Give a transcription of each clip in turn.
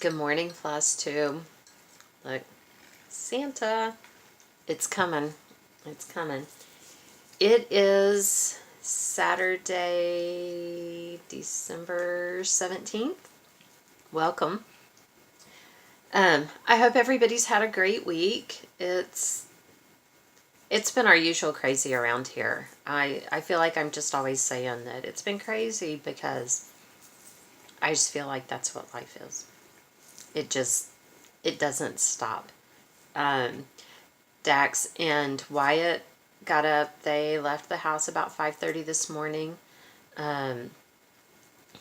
Good morning, Floss too. Look, Santa, it's coming. It's coming. It is Saturday, December 17th. Welcome. I hope everybody's had a great week. It's been our usual crazy around here. I feel like I'm just always saying that it's been crazy because I just feel like that's what life is. It doesn't stop. Um, Dax and Wyatt got up. They left the house about 5:30 this morning. Um,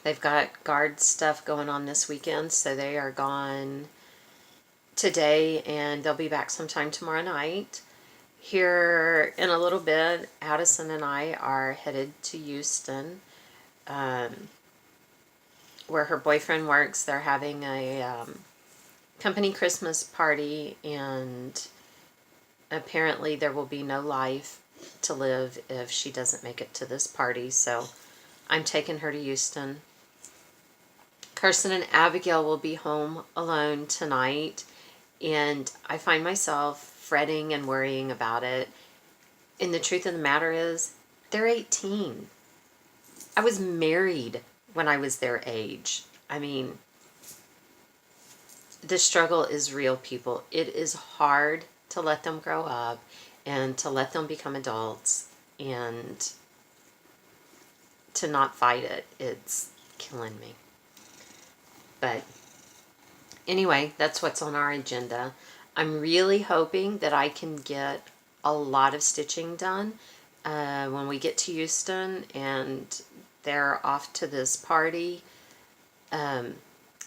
they've got guard stuff going on this weekend, so they are gone today, and they'll be back sometime tomorrow night. Here in a little bit, Addison and I are headed to Houston, um, where her boyfriend works. They're having a company Christmas party, and apparently there will be no life to live if she doesn't make it to this party. So I'm taking her to Houston. Carson and Abigail will be home alone tonight, and I find myself fretting and worrying about it. And the truth of the matter is, they're 18. I was married when I was their age. I mean, the struggle is real, people. It is hard to let them grow up and to let them become adults and to not fight it. It's killing me. But anyway, that's what's on our agenda. I'm really hoping that I can get a lot of stitching done when we get to Houston and they're off to this party. I'm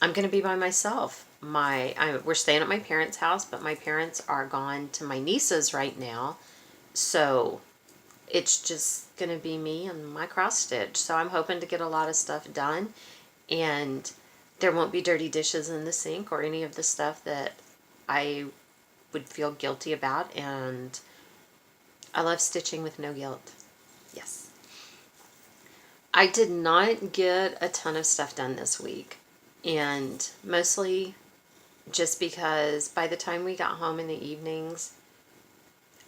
going to be by myself. We're staying at my parents' house, but my parents are gone to my niece's right now. So it's just going to be me and my cross stitch. So I'm hoping to get a lot of stuff done, and there won't be dirty dishes in the sink or any of the stuff that I would feel guilty about. And I love stitching with no guilt. Yes. I did not get a ton of stuff done this week, and mostly just because by the time we got home in the evenings,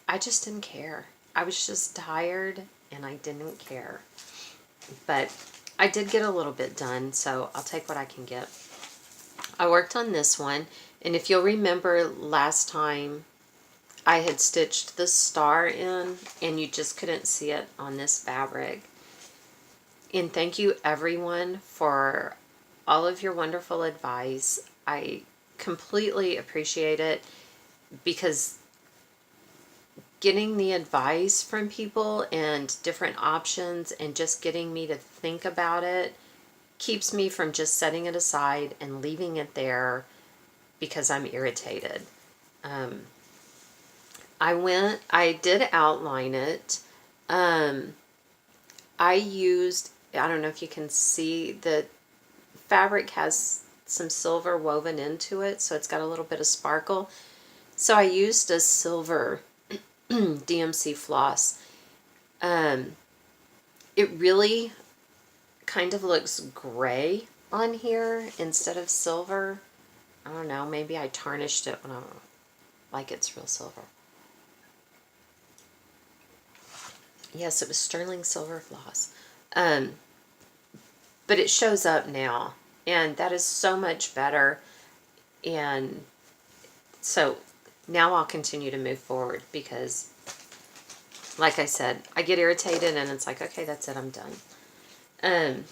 I just didn't care. I was just tired and I didn't care. But I did get a little bit done, so I'll take what I can get. I worked on this one, and if you'll remember last time, I had stitched the star in and you just couldn't see it on this fabric. And thank you everyone for all of your wonderful advice. I completely appreciate it, because getting the advice from people and different options and just getting me to think about it keeps me from just setting it aside and leaving it there because I'm irritated. I did outline it. I don't know if you can see, the fabric has some silver woven into it, so it's got a little bit of sparkle. So I used a silver DMC floss. It really kind of looks gray on here instead of silver. I don't know, maybe I tarnished it when like it's real silver. Yes, it was sterling silver floss. But it shows up now, and that is so much better. And so now I'll continue to move forward because, like I said, I get irritated and it's like, okay, that's it, I'm done. And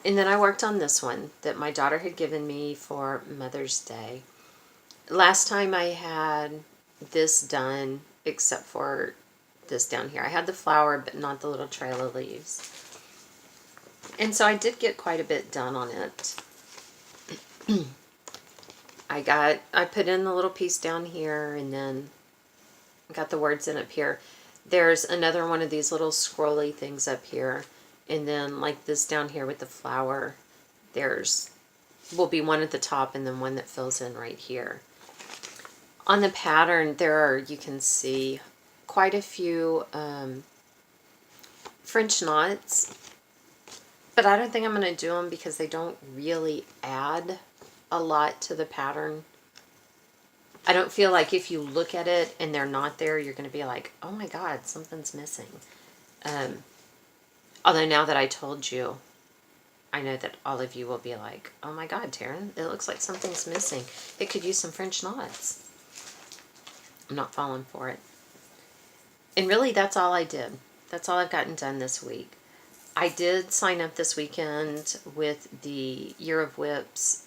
then I worked on this one that my daughter had given me for Mother's Day. Last time I had this done, except for this down here. I had the flower, but not the little trail of leaves. And so I did get quite a bit done on it. I put in the little piece down here, and then got the words in up here. There's another one of these little scrolly things up here, and then like this down here with the flower, will be one at the top and then one that fills in right here. On the pattern, you can see quite a few French knots, but I don't think I'm going to do them because they don't really add a lot to the pattern. I don't feel like if you look at it and they're not there, you're going to be like, oh my God, something's missing. Although now that I told you, I know that all of you will be like, oh my God, Taryn, it looks like something's missing. It could use some French knots. I'm not falling for it. And really, that's all I did. That's all I've gotten done this week. I did sign up this weekend with the Year of Whips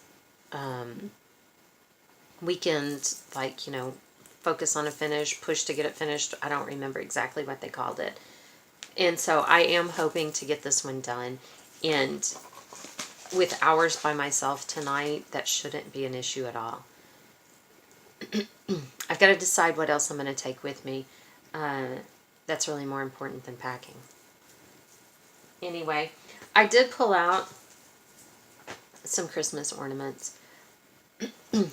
weekend, like, focus on a finish, push to get it finished. I don't remember exactly what they called it. And so I am hoping to get this one done. And with hours by myself tonight, that shouldn't be an issue at all. I've got to decide what else I'm going to take with me. That's really more important than packing. Anyway, I did pull out some Christmas ornaments.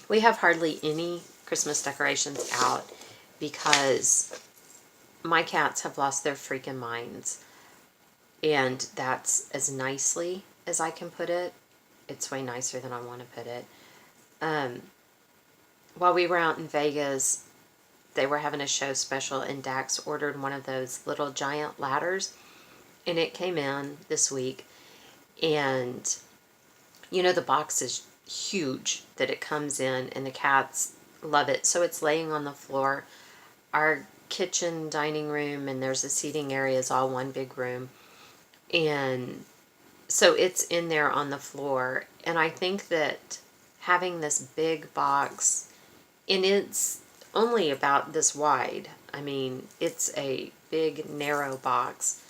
We have hardly any Christmas decorations out because my cats have lost their freaking minds. And that's as nicely as I can put it. It's way nicer than I want to put it. While we were out in Vegas, they were having a show special, and Dax ordered one of those little giant ladders, and it came in this week. And the box is huge that it comes in, and the cats love it. So it's laying on the floor. Our kitchen, dining room, and there's a seating area is all one big room. And so it's in there on the floor. And I think that having this big box, and it's only about this wide. I mean, it's a big, narrow box.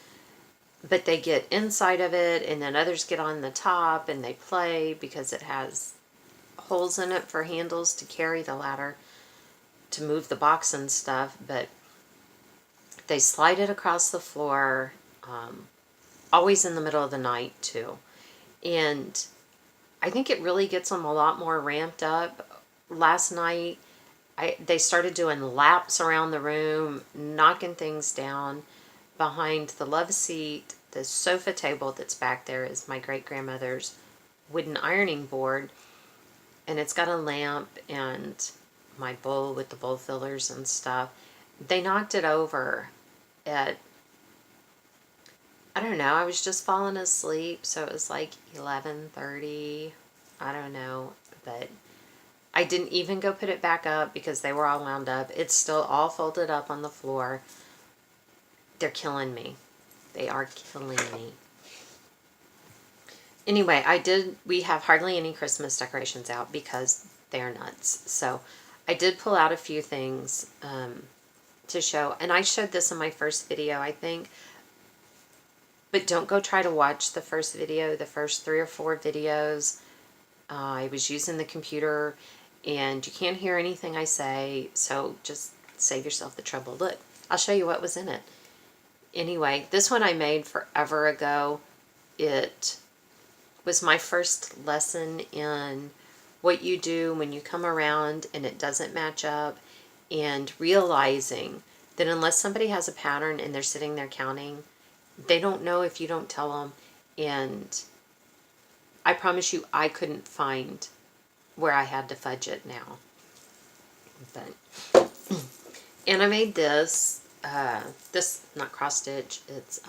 But they get inside of it, and then others get on the top, and they play because it has holes in it for handles to carry the ladder, to move the box and stuff. But they slide it across the floor, always in the middle of the night, too. And I think it really gets them a lot more ramped up. Last night, they started doing laps around the room, knocking things down. Behind the love seat, the sofa table that's back there is my great-grandmother's wooden ironing board. And it's got a lamp and my bowl with the bowl fillers and stuff. They knocked it over at, I don't know, I was just falling asleep. So it was like 11:30. I don't know. But I didn't even go put it back up because they were all wound up. It's still all folded up on the floor. They're killing me. They are killing me. Anyway, we have hardly any Christmas decorations out because they're nuts. So I did pull out a few things to show. And I showed this in my first video, I think. But don't go try to watch the first video, the first 3 or 4 videos. I was using the computer and you can't hear anything I say. So just save yourself the trouble. Look, I'll show you what was in it. Anyway, this one I made forever ago. It was my first lesson in what you do when you come around and it doesn't match up, and realizing that unless somebody has a pattern and they're sitting there counting, they don't know if you don't tell them. And I promise you, I couldn't find where I had to fudge it now. But, and I made this. This, not cross stitch, it's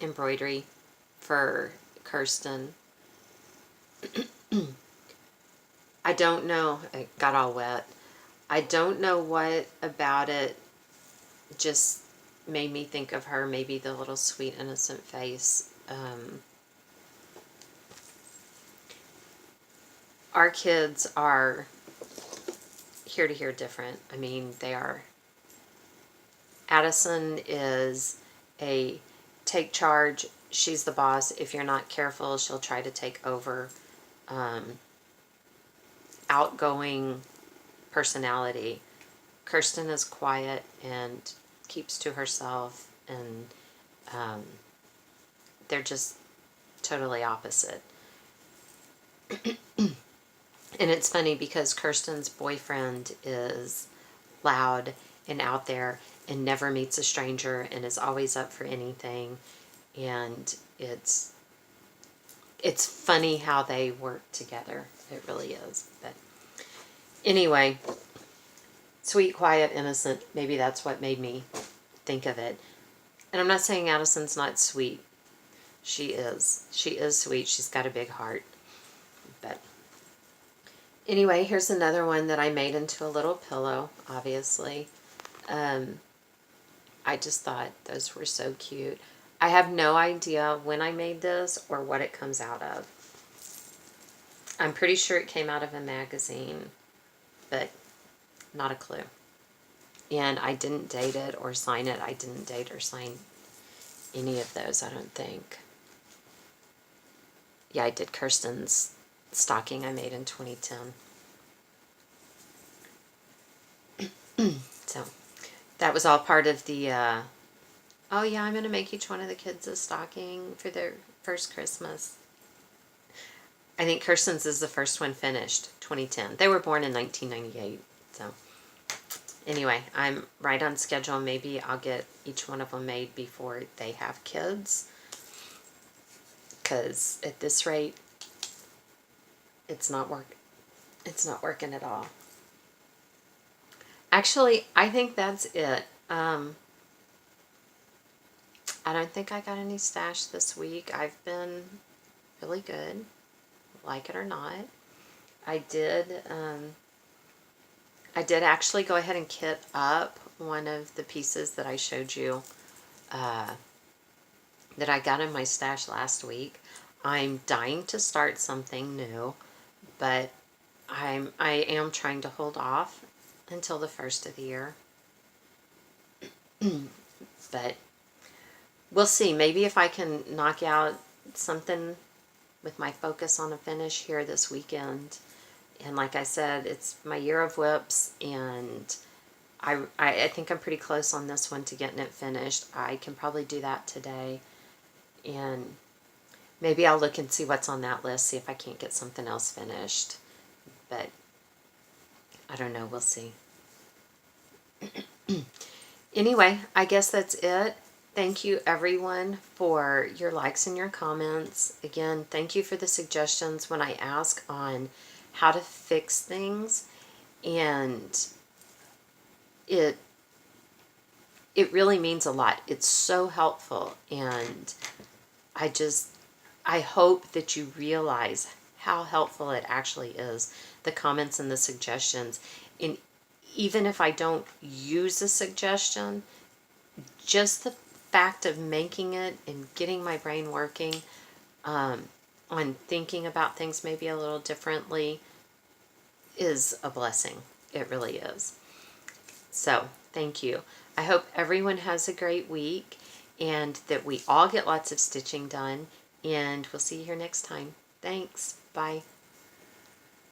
embroidery for Kirsten. I don't know, it got all wet. I don't know what about it just made me think of her, maybe the little sweet innocent face. Our kids are here to here different. I mean, they are. Addison is a take charge. She's the boss. If you're not careful, she'll try to take over. Outgoing personality. Kirsten is quiet and keeps to herself, and they're just totally opposite. And it's funny because Kirsten's boyfriend is loud and out there and never meets a stranger and is always up for anything. And it's funny how they work together. It really is. But anyway, sweet, quiet, innocent. Maybe that's what made me think of it. And I'm not saying Addison's not sweet. She is. She is sweet. She's got a big heart. But anyway, here's another one that I made into a little pillow, obviously. I just thought those were so cute. I have no idea when I made this or what it comes out of. I'm pretty sure it came out of a magazine, but not a clue. And I didn't date it or sign it. I didn't date or sign any of those, I don't think. Yeah, I did Kirsten's stocking I made in 2010. So that was all part of the, oh yeah, I'm going to make each one of the kids a stocking for their first Christmas. I think Kirsten's is the first one finished, 2010. They were born in 1998, so anyway, I'm right on schedule. Maybe I'll get each one of them made before they have kids, because at this rate, it's not working at all. Actually, I think that's it. I don't think I got any stash this week. I've been really good, like it or not. I did actually go ahead and kit up one of the pieces that I showed you that I got in my stash last week. I'm dying to start something new, but I am trying to hold off until the first of the year. But we'll see. Maybe if I can knock out something with my focus on a finish here this weekend. And like I said, it's my year of whips, and I think I'm pretty close on this one to getting it finished. I can probably do that today. And maybe I'll look and see what's on that list, see if I can't get something else finished. But I don't know. We'll see. Anyway, I guess that's it. Thank you, everyone, for your likes and your comments. Again, thank you for the suggestions when I ask on how to fix things. And it really means a lot. It's so helpful. And I hope that you realize how helpful it actually is, the comments and the suggestions. And even if I don't use a suggestion, just the fact of making it and getting my brain working on thinking about things maybe a little differently is a blessing. It really is. So, thank you. I hope everyone has a great week and that we all get lots of stitching done. And we'll see you here next time. Thanks. Bye.